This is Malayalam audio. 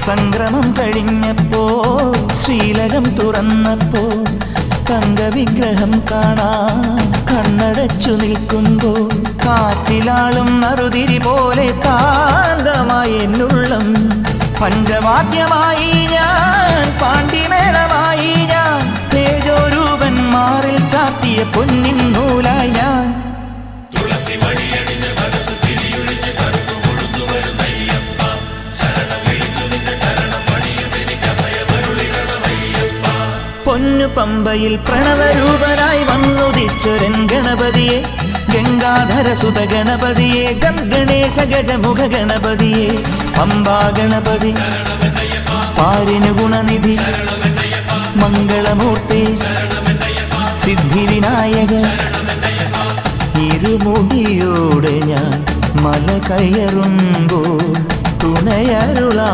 സംക്രമം കഴിഞ്ഞപ്പോ ശ്രീലകം തുറന്നപ്പോ തങ്കവിഗ്രഹം കാണാൻ കണ്ണടച്ചു നിൽക്കുമ്പോ കാറ്റിലാളും നറുതിരി പോലെ കാന്തമായി എന്നുള്ളം പഞ്ചവാദ്യമായി ഞാൻ പാണ്ഡിമേളമായി ഞാൻ തേജോരൂപൻ മാറിൽ ചാത്തിയ പൊന്നിൻ നൂലായി ഞാൻ പൊന്നു പമ്പയിൽ പ്രണവരൂപനായി വന്നുദിച്ചൊരൻ ഗണപതിയെ ഗംഗാധരസുത ഗണപതിയെ ഗണേശ ഗജമുഖ ഗണപതിയെ പമ്പാ ഗണപതി പാരിന് ഗുണനിധി മംഗളമൂർത്തി സിദ്ധിവിനായക ഇരുമുടിയോടെ ഞാൻ മല കയറുമ്പോൾ തുണയരുളാ